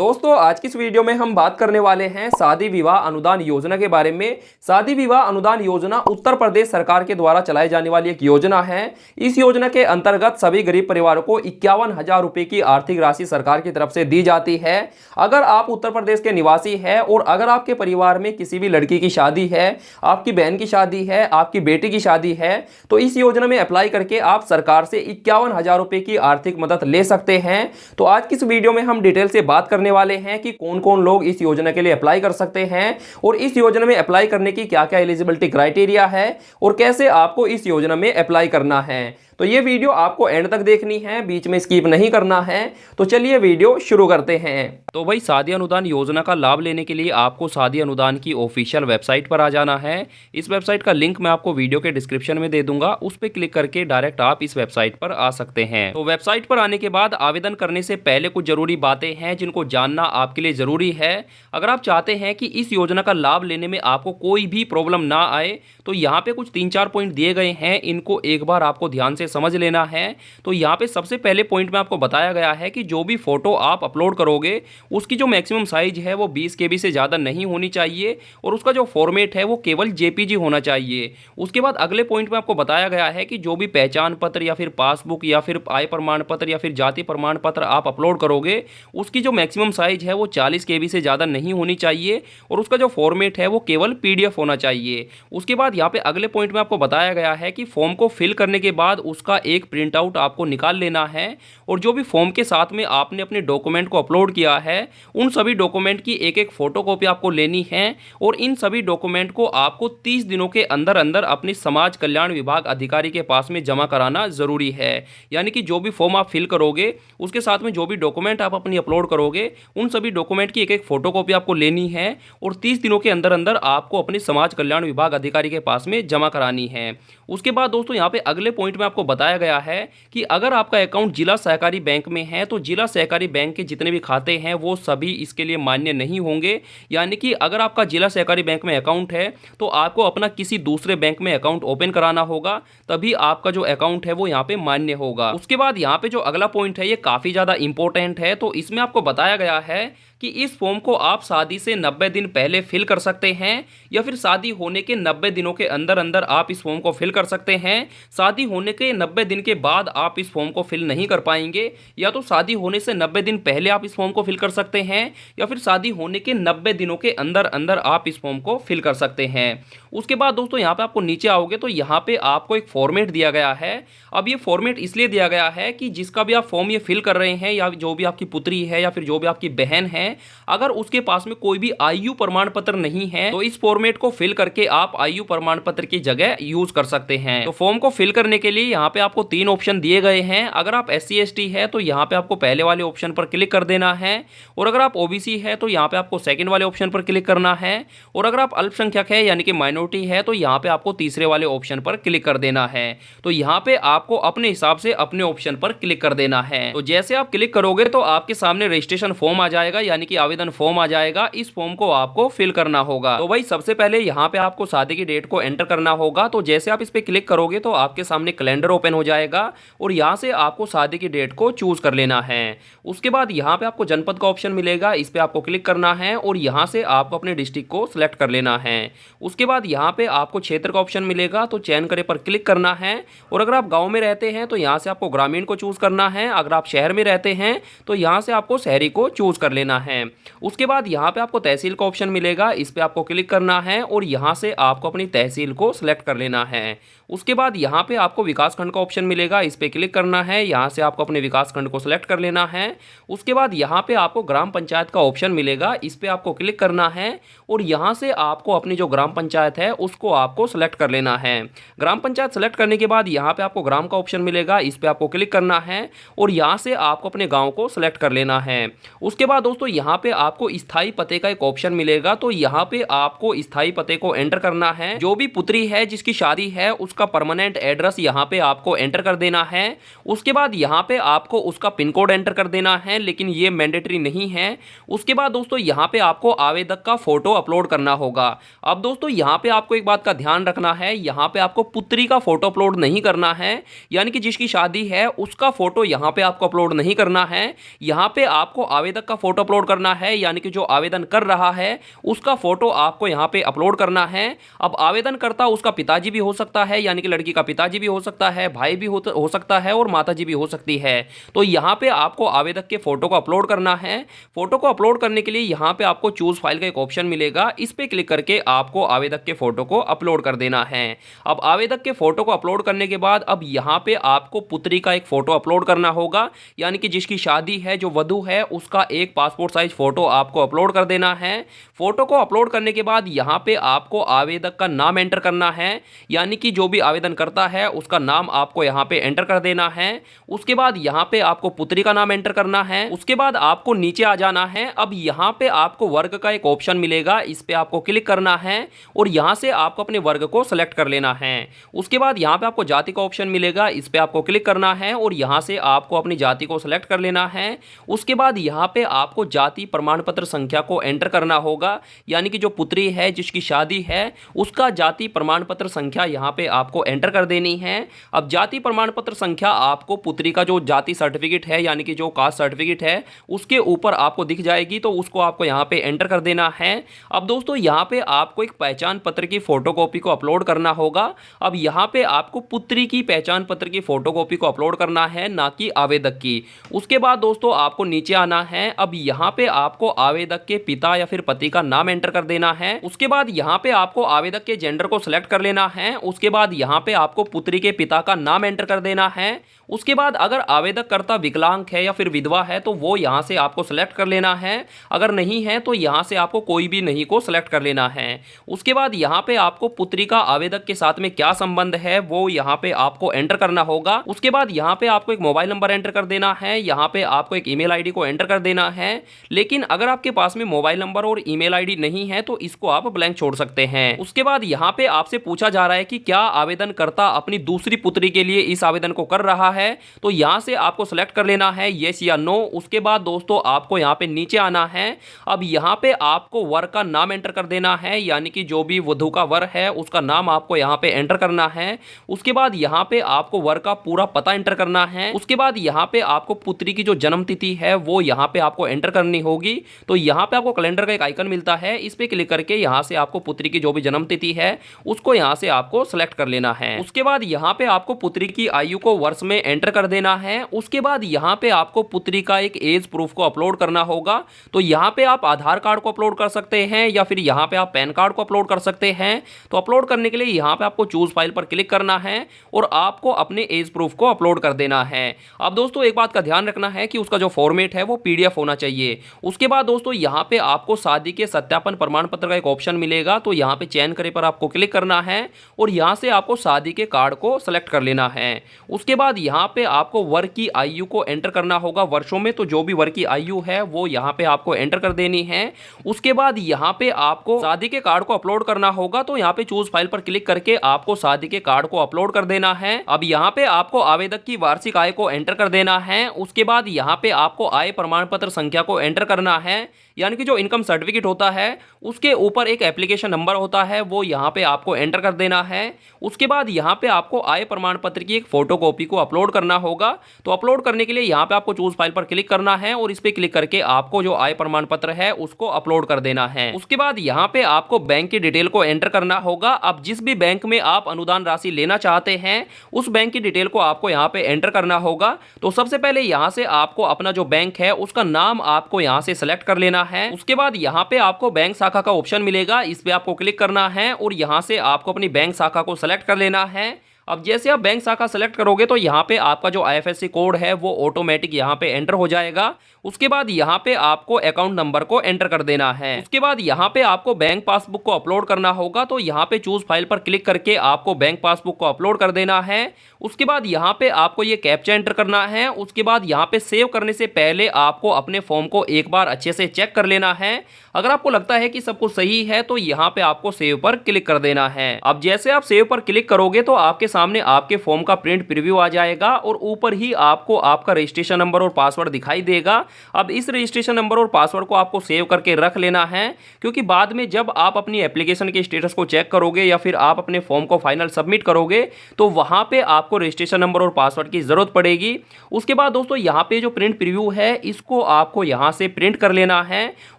दोस्तों आज की इस वीडियो में हम बात करने वाले हैं शादी विवाह अनुदान योजना के बारे में। शादी विवाह अनुदान योजना उत्तर प्रदेश सरकार के द्वारा चलाई जाने वाली एक योजना है। इस योजना के अंतर्गत सभी गरीब परिवारों को 51,000 रुपए की आर्थिक राशि सरकार की तरफ से दी जाती है। अगर आप उत्तर प्रदेश के निवासी हैं और अगर आपके परिवार में किसी भी लड़की की शादी है, आपकी बहन की शादी है, आपकी बेटी की शादी है, तो इस योजना में अप्लाई करके आप सरकार से 51,000 रुपए की आर्थिक मदद ले सकते हैं। तो आज की इस वीडियो में हम डिटेल से बात करने वाले हैं कि कौन कौन लोग इस योजना के लिए अप्लाई कर सकते हैं और इस योजना में अप्लाई करने की क्या क्या एलिजिबिलिटी क्राइटेरिया है और कैसे आपको इस योजना में अप्लाई करना है। तो ये वीडियो आपको एंड तक देखनी है, बीच में स्किप नहीं करना है। तो चलिए वीडियो शुरू करते हैं। तो भाई शादी अनुदान योजना का लाभ लेने के लिए आपको शादी अनुदान की ऑफिशियल वेबसाइट पर आ जाना है। इस वेबसाइट का लिंक मैं आपको वीडियो के डिस्क्रिप्शन में दे दूंगा, उस पर क्लिक करके डायरेक्ट आप इस वेबसाइट पर आ सकते हैं। तो वेबसाइट पर आने के बाद आवेदन करने से पहले कुछ जरूरी बातें हैं जिनको जानना आपके लिए जरूरी है। अगर आप चाहते हैं कि इस योजना का लाभ लेने में आपको कोई भी प्रॉब्लम ना आए तो यहाँ पे कुछ 3-4 पॉइंट दिए गए हैं, इनको एक बार आपको ध्यान से समझ लेना है। तो यहाँ पे सबसे पहले पॉइंट में आपको बताया गया है कि जो भी फोटो आप अपलोड करोगे उसकी जो मैक्सिमम साइज है वो 20 KB से ज़्यादा नहीं होनी चाहिए और उसका जो फॉर्मेट है वो केवल JPG होना चाहिए। उसके बाद अगले पॉइंट में आपको बताया गया है कि जो भी पहचान पत्र या फिर पासबुक या फिर आय प्रमाण पत्र या फिर जाति प्रमाण पत्र आप अपलोड करोगे उसकी जो मैक्सिमम साइज है वो 40 KB से ज़्यादा नहीं होनी चाहिए और उसका जो फॉर्मेट है वो केवल PDF होना चाहिए। उसके बाद यहाँ पे अगले पॉइंट में आपको बताया गया है कि फॉर्म को फिल करने के बाद उसका एक प्रिंट आउट आपको निकाल लेना है और जो भी फॉर्म के साथ में आपने अपने डॉक्यूमेंट को अपलोड किया है उन सभी डॉक्यूमेंट की एक एक फोटोकॉपी आपको लेनी है और इन सभी डॉक्यूमेंट को आपको 30 दिनों के अंदर अंदर अपनी समाज कल्याण विभाग अधिकारी के पास में जमा कराना जरूरी है। यानी कि जो भी फॉर्म आप फिल करोगे उसके साथ में जो भी डॉक्यूमेंट आप अपनी अपलोड करोगे उन सभी डॉक्यूमेंट की एक एक फोटोकॉपी आपको लेनी है और 30 दिनों के अंदर अंदर आपको अपने समाज कल्याण विभाग अधिकारी के पास में जमा करानी है। उसके बाद दोस्तों यहाँ पे अगले पॉइंट में आपको बताया गया है कि अगर आपका अकाउंट जिला सहकारी बैंक में है तो जिला सहकारी बैंक के जितने भी खाते हैं वो सभी इसके लिए मान्य नहीं होंगे। यानी कि अगर आपका जिला सहकारी बैंक में अकाउंट है तो आपको अपना किसी दूसरे बैंक में अकाउंट ओपन कराना होगा, तभी आपका जो अकाउंट है वो यहाँ पे मान्य होगा। उसके बाद यहाँ पे जो अगला पॉइंट है ये काफ़ी ज़्यादा इंपॉर्टेंट है। तो इसमें आपको बताया गया है कि इस फॉर्म को आप शादी से 90 दिन पहले फिल कर सकते हैं या फिर शादी होने के 90 दिनों के अंदर अंदर आप इस फॉर्म को फिल कर सकते हैं। शादी होने के 90 दिन के बाद आप इस फॉर्म को फिल नहीं कर पाएंगे, या तो शादी होने से 90 दिन पहले आप इस फॉर्म को फिल कर सकते हैं या फिर शादी होने के 90 दिनों के अंदर अंदर आप इस फॉर्म को फिल कर सकते हैं। उसके बाद दोस्तों यहाँ पे आपको नीचे आओगे तो यहाँ पे आपको एक फॉर्मेट दिया गया है। अब ये फॉर्मेट इसलिए दिया गया है कि जिसका भी आप फॉर्म ये फिल कर रहे हैं या जो भी आपकी पुत्री है या फिर जो भी आपकी बहन है, अगर उसके पास में कोई भी आयु प्रमाण पत्र नहीं है तो इस फॉर्मेट को फिल करके आप आयु प्रमाण पत्र की जगह यूज कर सकते हैं। तो फॉर्म को फिल करने के लिए यहाँ पे आपको 3 ऑप्शन दिए गए हैं। अगर आप SC ST है तो यहाँ पे आपको पहले वाले ऑप्शन पर क्लिक कर देना है और अगर आप OBC है तो यहाँ पे आपको सेकंड वाले ऑप्शन पर क्लिक करना है और अगर आप अल्पसंख्यक है यानी कि माइनॉरिटी है तो यहाँ पे आपको तीसरे वाले ऑप्शन पर क्लिक कर देना है। तो यहाँ पे आपको अपने हिसाब से अपने ऑप्शन पर क्लिक कर देना है। तो जैसे आप क्लिक करोगे तो आपके सामने रजिस्ट्रेशन फॉर्म आ जाएगा, यानी कि आवेदन फॉर्म आ जाएगा। इस फॉर्म को आपको फिल करना होगा। तो भाई सबसे पहले यहाँ पे आपको शादी की डेट को एंटर करना होगा। तो जैसे आप इस पे क्लिक करोगे तो आपके सामने कैलेंडर ओपन हो जाएगा और यहाँ से आपको शादी की डेट को चूज कर लेना है। उसके बाद यहाँ पे आपको जनपद का ऑप्शन मिलेगा, इस पे आपको क्लिक करना है और यहाँ से आपको अपने डिस्ट्रिक्ट को सिलेक्ट कर लेना है। उसके बाद यहाँ पे आपको क्षेत्र का ऑप्शन मिलेगा, तो चयन करे पर क्लिक करना है और अगर आप गाँव में रहते हैं तो यहाँ से आपको ग्रामीण को चूज करना है। अगर आप शहर में रहते हैं तो यहाँ से आपको शहरी को चूज कर लेना है। उसके बाद यहाँ पे आपको तहसील का ऑप्शन मिलेगा, इस पे आपको क्लिक करना है और यहाँ से आपको अपनी तहसील को सिलेक्ट कर लेना है। उसके बाद यहाँ पे आपको विकासखंड का ऑप्शन मिलेगा, इस पे क्लिक करना है, यहाँ से आपको अपने विकासखंड को सिलेक्ट कर लेना है। उसके बाद यहाँ पे आपको ग्राम पंचायत का ऑप्शन मिलेगा, इस पे आपको क्लिक करना है और यहाँ से आपको अपनी जो ग्राम पंचायत है उसको आपको सिलेक्ट कर लेना है। ग्राम पंचायत सेलेक्ट करने के बाद यहाँ पे आपको ग्राम का ऑप्शन मिलेगा, इस पे आपको क्लिक करना है और यहाँ से आपको अपने गाँव को सिलेक्ट कर लेना है। उसके बाद दोस्तों यहाँ पे आपको स्थायी पते का एक ऑप्शन मिलेगा, तो यहाँ पे आपको स्थायी पते को एंटर करना है। जो भी पुत्री है जिसकी शादी है उसका परमानेंट एड्रेस यहाँ पे आपको एंटर कर देना है। उसके बाद यहाँ पे आपको उसका पिन कोड एंटर कर देना है, लेकिन ये मैंडेटरी नहीं है। उसके बाद दोस्तों यहाँ पे आपको आवेदक का फोटो अपलोड करना होगा। अब दोस्तों यहाँ पे आपको एक बात का ध्यान रखना है, यहाँ पे आपको पुत्री का फोटो अपलोड नहीं करना है, यानी कि जिसकी शादी है उसका फोटो यहाँ पे आपको अपलोड नहीं करना है। यहाँ पे आपको आवेदक का फोटो अपलोड करना है, यानी कि जो आवेदन कर रहा है उसका फोटो आपको यहाँ पे अपलोड करना है। अब आवेदनकर्ता उसका पिताजी भी हो सकता है, यानी कि लड़की का पिताजी भी हो सकता है, भाई भी हो सकता है और माताजी भी हो सकती है। तो यहाँ पे आपको आवेदक के फोटो को अपलोड करना है। फोटो को अपलोड करने के लिए यहाँ पे आपको चूज फाइल का एक ऑप्शन मिलेगा, इस पे क्लिक करके आपको आवेदक के फोटो को अपलोड कर देना है। अब आवेदक के फोटो को अपलोड करने के बाद अब यहाँ पे आपको पुत्री का एक फोटो अपलोड करना होगा, यानी कि जिसकी शादी है, जो वधू है, उसका एक पासपोर्ट साइज फोटो आपको अपलोड कर देना है। फोटो को अपलोड करने के बाद यहाँ पे आपको आवेदक का नाम एंटर करना है, यानी कि जो भी आवेदन करता है उसका नाम आपको यहाँ पे एंटर कर देना है। उसके बाद यहाँ पे आपको पुत्री का नाम एंटर करना है। उसके बाद आपको नीचे आ जाना है। अब यहाँ पे आपको वर्ग का एक ऑप्शन मिलेगा, इस पे आपको क्लिक करना है और यहाँ से आपको अपने वर्ग को सिलेक्ट कर लेना है। उसके बाद यहाँ पे आपको जाति का ऑप्शन मिलेगा, इस पे आपको क्लिक करना है और यहाँ से आपको अपनी जाति को सिलेक्ट कर लेना है। उसके बाद यहाँ पे आपको जाति प्रमाण पत्र संख्या को एंटर करना होगा, यानी कि जो पुत्री है, जिसकी शादी है, उसका जाति प्रमाण पत्र संख्या यहाँ पे आपको एंटर कर देनी है। अब जाति प्रमाण पत्र संख्या आपको पुत्री का जो जाति सर्टिफिकेट है, यानी कि जो कास्ट सर्टिफिकेट है, उसके ऊपर आपको दिख जाएगी, तो उसको आपको यहाँ पे एंटर कर देना है। अब दोस्तों यहाँ पे आपको एक पहचान पत्र की फोटोकॉपी को अपलोड करना होगा। अब यहाँ पे आपको पुत्री की पहचान पत्र की फोटोकॉपी को अपलोड करना है, ना कि आवेदक की। उसके बाद दोस्तों आपको नीचे आना है। अब यहाँ पे आपको आवेदक के पिता या फिर पति का नाम एंटर कर देना है। उसके बाद यहाँ पे आपको आवेदक के जेंडर को सिलेक्ट कर लेना है। उसके बाद यहाँ पे आपको पुत्री के पिता का नाम एंटर कर देना है। उसके बाद अगर आवेदक कर्ता विकलांग है या फिर विधवा है तो वो यहाँ से आपको सिलेक्ट कर लेना है, अगर नहीं है तो यहाँ से आपको कोई भी नहीं को सिलेक्ट कर लेना है। उसके बाद यहाँ पे आपको पुत्री का आवेदक के साथ में क्या संबंध है वो यहाँ पे आपको एंटर करना होगा। उसके बाद यहाँ पे आपको एक मोबाइल नंबर एंटर कर देना है, यहाँ पे आपको एक ईमेल आईडी को एंटर कर देना है। लेकिन अगर आपके पास में मोबाइल नंबर और ईमेल आईडी नहीं है तो इसको आप ब्लैंक छोड़ सकते हैं। उसके बाद यहाँ पे आपसे पूछा जा रहा है कि क्या आवेदनकर्ता अपनी दूसरी पुत्री के लिए इस आवेदन को कर रहा है, तो यहाँ से आपको सेलेक्ट कर लेना है यस या नो। उसके बाद दोस्तों आपको यहाँ पे नीचे आना है। अब यहाँ पे आपको वर का नाम एंटर कर देना है, यानी कि जो भी वधू का वर है उसका नाम आपको यहाँ पे एंटर करना है। उसके बाद यहाँ पे आपको वर का पूरा पता एंटर करना है। उसके बाद यहाँ पे आपको पुत्री की जो जन्म तिथि है वो यहाँ पे आपको एंटर करनी होगी। तो यहाँ पे आपको कैलेंडर का एक आइकन मिलता है, इस पे क्लिक करके यहाँ से आपको पुत्री की जो भी जन्म तिथि है उसको यहाँ से आपको सेलेक्ट कर लेना है। उसके बाद यहाँ पे आपको पुत्री की आयु को वर्ष में एंटर कर देना है। उसके बाद यहाँ पे आपको पुत्री का एक एज प्रूफ को अपलोड करना होगा। तो यहाँ पे आप आधार कार्ड को अपलोड कर सकते हैं या फिर यहाँ पे आप पैन कार्ड को अपलोड कर सकते हैं। तो अपलोड करने के लिए यहाँ पे आपको चूज फाइल पर क्लिक करना है और आपको अपने एज प्रूफ को अपलोड कर देना है। अब दोस्तों एक बात का ध्यान रखना है कि उसका जो फॉर्मेट है वो पीडीएफ होना चाहिए। उसके बाद दोस्तों यहाँ पे आपको शादी के सत्यापन प्रमाण पत्र का एक ऑप्शन मिलेगा, तो यहाँ पे चयन करे पर आपको क्लिक करना है और यहाँ से आपको शादी के कार्ड को सेलेक्ट कर लेना है। उसके बाद यहाँ पे आपको वर की आयु को एंटर करना होगा वर्षों में, तो जो भी वर की आयु है वो यहाँ पे आपको एंटर कर देनी है। उसके बाद यहाँ पे आपको शादी के कार्ड को अपलोड करना होगा, तो यहाँ पे चूज फाइल पर क्लिक करके आपको शादी के कार्ड को अपलोड कर देना है। अब यहाँ पे आपको आवेदक की वार्षिक आय को एंटर कर देना है। उसके बाद यहाँ पे आपको आय प्रमाण पत्र संख्या को एंटर करना है, यानी कि जो इनकम सर्टिफिकेट होता है उसके ऊपर एक एप्लीकेशन नंबर होता है वो यहाँ पे आपको एंटर कर देना है। उसके बाद यहाँ पे आपको आय प्रमाण पत्र की एक फोटोकॉपी को अपलोड करना होगा। तो अपलोड करने के लिए यहाँ पे आपको चूज फाइल पर क्लिक करना है और इस पे क्लिक करके आपको जो आय प्रमाण पत्र है उसको अपलोड कर देना है। उसके बाद यहाँ पे आपको बैंक की डिटेल को एंटर करना होगा। अब जिस भी बैंक में आप अनुदान राशि लेना चाहते हैं उस बैंक की डिटेल को आपको यहाँ पे एंटर करना होगा। तो सबसे पहले यहाँ से आपको अपना जो बैंक है उसका नाम आपको यहाँ से सेलेक्ट कर लेना है। उसके बाद यहाँ पे आपको बैंक शाखा का ऑप्शन मिलेगा, इस पे आपको क्लिक करना है और यहाँ से आपको अपनी बैंक शाखा को सेलेक्ट कर लेना है। अब जैसे आप बैंक शाखा सेलेक्ट करोगे तो यहाँ पे आपका जो आईएफएससी कोड है वो ऑटोमेटिक यहाँ पे एंटर हो जाएगा। उसके बाद यहाँ पे आपको अकाउंट नंबर को एंटर कर देना है। उसके बाद यहाँ पे आपको बैंक पासबुक को अपलोड करना होगा, तो यहाँ पे चूज फाइल पर क्लिक करके आपको बैंक पासबुक को अपलोड कर देना है। उसके बाद यहाँ पे आपको ये कैप्चा एंटर करना है। उसके बाद यहाँ पे सेव करने से पहले आपको अपने फॉर्म को एक बार अच्छे से चेक कर लेना है। अगर आपको लगता है कि सब कुछ सही है तो यहाँ पे आपको सेव पर क्लिक कर देना है। अब जैसे आप सेव पर क्लिक करोगे तो आपके सामने आपके फॉर्म का प्रिंट प्रीव्यू आ जाएगा और ऊपर ही आपको आपका रजिस्ट्रेशन नंबर और पासवर्ड दिखाई देगा। अब इस रजिस्ट्रेशन नंबर और पासवर्ड को आपको सेव करके रख लेना है, क्योंकि बाद में जब आप अपनी एप्लीकेशन के स्टेटस को चेक करोगे या फिर आप अपने फॉर्म को फाइनल सबमिट करोगे तो वहां पे आपको रजिस्ट्रेशन नंबर और पासवर्ड की जरूरत पड़ेगी। उसके बाद दोस्तों यहाँ पे जो प्रिंट प्रीव्यू है इसको आपको यहाँ से प्रिंट कर लेना है,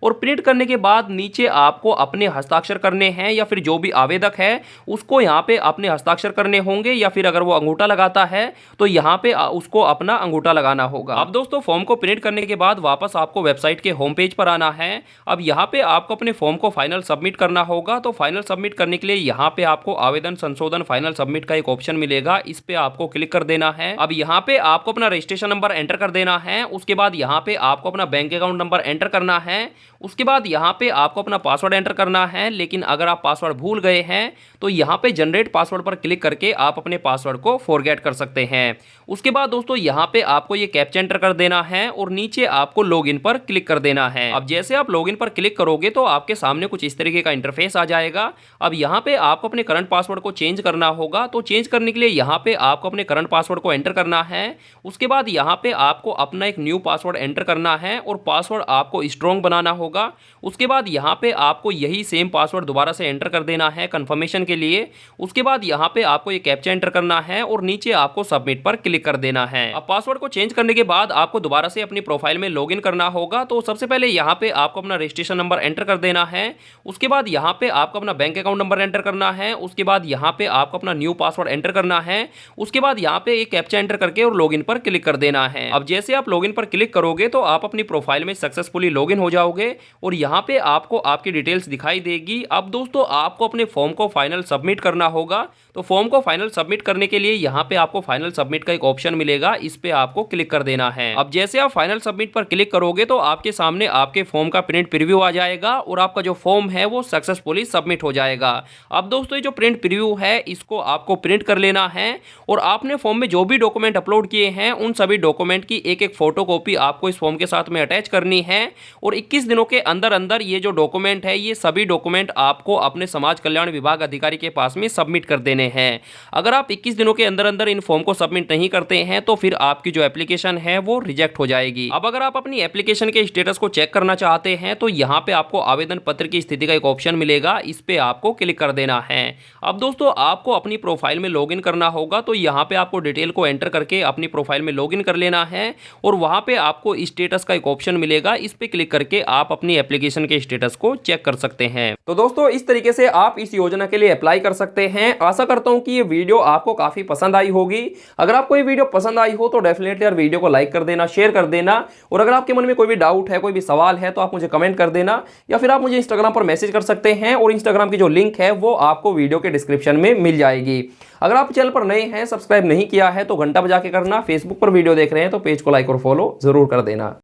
और प्रिंट करने के बाद नीचे आपको अपने हस्ताक्षर करने हैं, या फिर जो भी आवेदक है उसको यहाँ पे अपने हस्ताक्षर करने होंगे, या फिर अगर वो अंगूठा लगाता है तो यहाँ पे उसको अपना अंगूठा लगाना होगा। अब दोस्तों फॉर्म को प्रिंट करने के बाद वापस आपको वेबसाइट के होम पेज पर आना है। अब यहाँ पे आपको अपने फॉर्म को फाइनल सबमिट करना होगा। तो फाइनल सबमिट करने के लिए यहाँ पे आपको आवेदन संशोधन फाइनल सबमिट का एक ऑप्शन मिलेगा, इस पे आपको क्लिक कर देना है। अब यहाँ पे आपको अपना रजिस्ट्रेशन नंबर एंटर कर देना है। उसके बाद यहाँ पे आपको अपना बैंक अकाउंट नंबर एंटर करना है। उसके बाद यहाँ पे आपको अपना पासवर्ड एंटर करना है, लेकिन अगर आप पासवर्ड भूल गए हैं तो यहाँ पे जनरेट पासवर्ड पर क्लिक करके आप अपने पासवर्ड को फॉरगेट कर सकते हैं। उसके बाद दोस्तों यहाँ पे आपको ये कैप्चा एंटर कर देना है और नीचे आपको लॉगिन पर क्लिक कर देना है। अब जैसे आप लॉगिन पर क्लिक करोगे तो आपके सामने कुछ इस तरीके का इंटरफेस आ जाएगा। अब यहाँ पे आपको अपने करंट पासवर्ड को चेंज करना होगा। तो चेंज करने के लिए यहाँ पे आपको अपने करंट पासवर्ड को एंटर करना है। उसके बाद यहाँ पे आपको अपना एक न्यू पासवर्ड एंटर करना है और पासवर्ड आपको स्ट्रॉन्ग बनाना होगा। उसके बाद यहाँ पे आपको यही सेम पासवर्ड दोबारा से एंटर कर देना है कंफर्मेशन के लिए। उसके बाद यहाँ पे आपको ये कैप्चा एंटर करना है और नीचे आपको सबमिट पर क्लिक कर देना है। अब पासवर्ड को चेंज करने के बाद आपको दोबारा से अपनी प्रोफाइल में लॉगिन करना होगा। तो सबसे पहले यहाँ पे आपको अपना रजिस्ट्रेशन नंबर एंटर कर देना है। उसके बाद यहाँ पे आपको अपना बैंक अकाउंट नंबर एंटर करना है। उसके बाद यहाँ पे आपको अपना न्यू पासवर्ड एंटर करना है। उसके बाद यहाँ पे एक कैप्चा एंटर करके और लॉगिन पर क्लिक कर देना है। अब जैसे आप लॉगिन पर क्लिक करोगे तो आप अपनी प्रोफाइल में सक्सेसफुली लॉगिन हो जाओगे और यहाँ पे आपको आपकी डिटेल्स दिखाई देगी। अब दोस्तों आपको अपने फॉर्म को फाइनल सबमिट करना होगा। तो फॉर्म को फाइनल सबमिट करने के लिए यहाँ पे आपको फाइनल सबमिट का एक ऑप्शन मिलेगा, इस पे आपको क्लिक कर देना है। अब जैसे आप फाइनल सबमिट पर क्लिक करोगे तो आपके सामने आपके फॉर्म का प्रिंट प्रीव्यू आ जाएगा और आपका जो फॉर्म है वो सक्सेसफुली सबमिट हो जाएगा। अब दोस्तों ये जो प्रिंट प्रीव्यू है इसको आपको प्रिंट कर लेना है और आपने फॉर्म में जो भी डॉक्यूमेंट अपलोड किए हैं उन सभी डॉक्यूमेंट की एक एक फोटो कॉपी आपको इस फॉर्म के साथ में अटैच करनी है और 21 दिनों के अंदर अंदर ये जो डॉक्यूमेंट है ये सभी डॉक्यूमेंट आपको अपने समाज कल्याण विभाग अधिकारी के पास में सबमिट कर देने हैं। अगर आप 21 दिनों के अंदर अंदर इन फॉर्म को सबमिट नहीं करते हैं तो फिर आपकी जो एप्लीकेशन है वो रिजेक्ट हो जाएगी। अब अगर आप अपनी एप्लीकेशन के स्टेटस को चेक करना चाहते हैं तो यहाँ पे आपको आवेदन पत्र की स्थिति का एक ऑप्शन मिलेगा, इस पे आपको क्लिक कर देना है। अब दोस्तों आपको अपनी प्रोफाइल में लॉगिन करना होगा। तो यहाँ पे आपको डिटेल को एंटर करके अपनी प्रोफाइल में लॉगिन कर लेना है और वहां पे आपको स्टेटस का एक ऑप्शन मिलेगा, इस पे क्लिक करके आप अपनी एप्लीकेशन के स्टेटस को चेक कर सकते हैं। तो दोस्तों इस तरीके से आप इस योजना के लिए अप्लाई कर सकते हैं। आशा करता हूं कि ये वीडियो आपको काफी पसंद आई होगी। अगर आपको ये वीडियो पसंद आई हो तो डेफिनेटली यार वीडियो को लाइक कर देना, शेयर कर देना, और अगर आपके मन में कोई भी डाउट है, कोई भी सवाल है तो आप मुझे कमेंट कर देना या फिर आप मुझे इंस्टाग्राम पर मैसेज कर सकते हैं और इंस्टाग्राम की जो लिंक है वो आपको वीडियो के डिस्क्रिप्शन में मिल जाएगी। अगर आप चैनल पर नए हैं, सब्सक्राइब नहीं किया है तो घंटा बजा के करना। फेसबुक पर वीडियो देख रहे हैं तो पेज को लाइक और फॉलो जरूर कर देना।